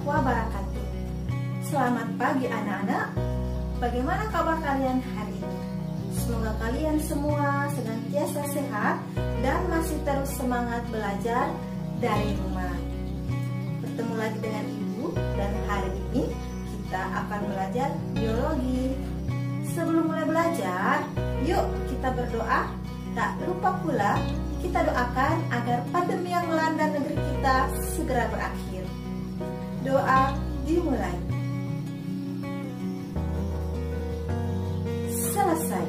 wabarakatuh. Selamat pagi anak-anak. Bagaimana kabar kalian hari ini? Semoga kalian semua senantiasa sehat dan masih terus semangat belajar dari rumah. Bertemu lagi dengan Ibu dan hari ini kita akan belajar biologi. Sebelum mulai belajar, yuk kita berdoa. Tak lupa pula kita doakan agar pandemi yang melanda negeri kita segera berakhir. Doa dimulai. Selesai.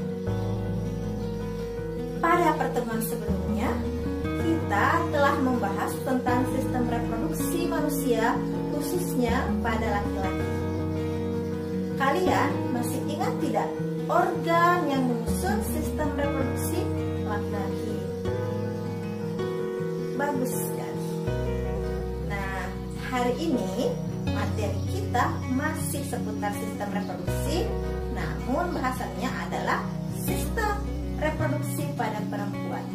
Pada pertemuan sebelumnya, kita telah membahas tentang sistem reproduksi manusia, khususnya pada laki-laki. Kalian masih ingat tidak organ yang menyusun sistem reproduksi laki-laki? Bagus sekali. Nah, hari ini materi kita masih seputar sistem reproduksi, namun bahasannya adalah sistem reproduksi pada perempuan.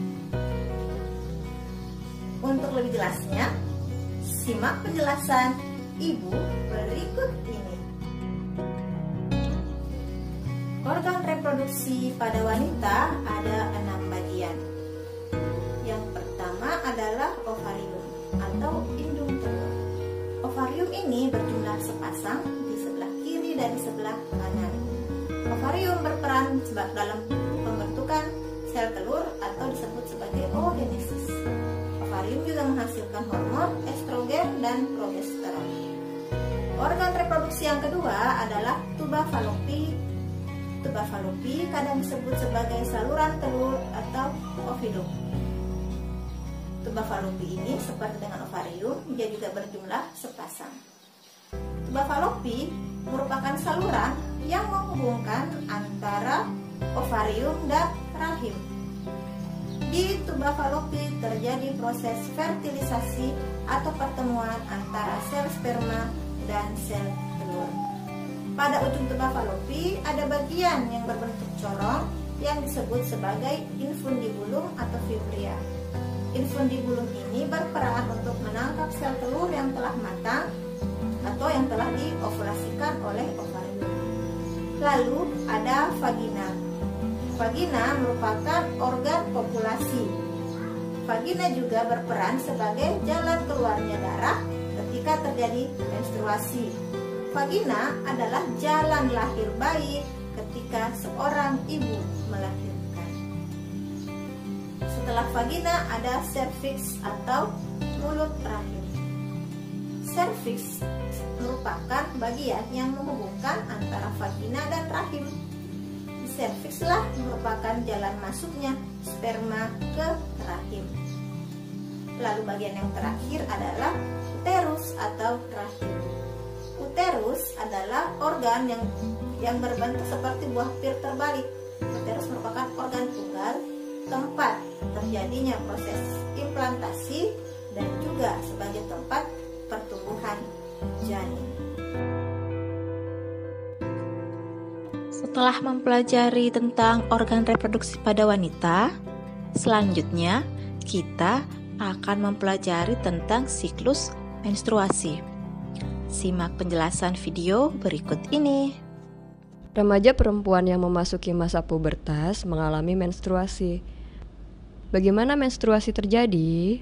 Untuk lebih jelasnya, simak penjelasan Ibu berikut ini. Organ reproduksi pada wanita ada 6 bagian. Yang pertama adalah ovarium atau indung telur. Ovarium ini berjumlah sepasang di sebelah kiri dan di sebelah kanan. Ovarium berperan dalam pembentukan sel telur atau disebut sebagai oogenesis. Ovarium juga menghasilkan hormon estrogen dan progesteron. Organ reproduksi yang kedua adalah tuba fallopi. Tuba fallopi kadang disebut sebagai saluran telur atau ovidum. Tuba fallopi ini seperti dengan ovarium, dia juga berjumlah sepasang. Tuba fallopi merupakan saluran yang menghubungkan antara ovarium dan rahim. Di tuba fallopi terjadi proses fertilisasi atau pertemuan antara sel sperma dan sel telur. Pada ujung tuba fallopi ada bagian yang berbentuk corong yang disebut sebagai infundibulum atau fibria. Infundibulum ini berperan untuk menangkap sel telur yang telah matang atau yang telah diovulasikan oleh ovarium. Lalu ada vagina. Vagina merupakan organ kopulasi. Vagina juga berperan sebagai jalan keluarnya darah ketika terjadi menstruasi. Vagina adalah jalan lahir bayi ketika seorang ibu melahirkan. Setelah vagina ada serviks atau mulut rahim. Serviks merupakan bagian yang menghubungkan antara vagina dan rahim. Servikslah merupakan jalan masuknya sperma ke rahim. Lalu bagian yang terakhir adalah uterus atau rahim. Uterus adalah organ yang berbentuk seperti buah pir terbalik. Uterus merupakan organ tunggal, tempat terjadinya proses implantasi dan juga sebagai tempat pertumbuhan janin. Setelah mempelajari tentang organ reproduksi pada wanita, selanjutnya kita akan mempelajari tentang siklus menstruasi. Simak penjelasan video berikut ini. Remaja perempuan yang memasuki masa pubertas mengalami menstruasi. Bagaimana menstruasi terjadi?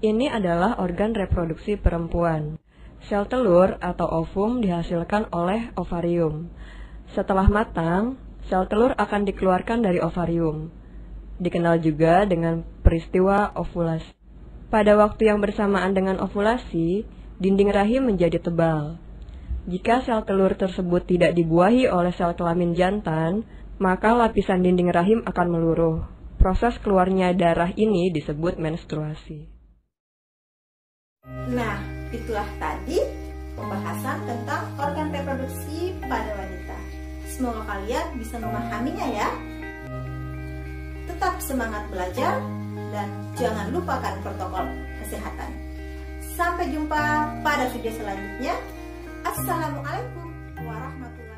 Ini adalah organ reproduksi perempuan. Sel telur atau ovum dihasilkan oleh ovarium. Setelah matang, sel telur akan dikeluarkan dari ovarium. Dikenal juga dengan peristiwa ovulasi. Pada waktu yang bersamaan dengan ovulasi, dinding rahim menjadi tebal. Jika sel telur tersebut tidak dibuahi oleh sel kelamin jantan, maka lapisan dinding rahim akan meluruh. Proses keluarnya darah ini disebut menstruasi. Nah, itulah tadi pembahasan tentang organ reproduksi pada wanita. Semoga kalian bisa memahaminya ya. Tetap semangat belajar dan jangan lupakan protokol kesehatan. Sampai jumpa pada video selanjutnya. Assalamualaikum warahmatullahi wabarakatuh.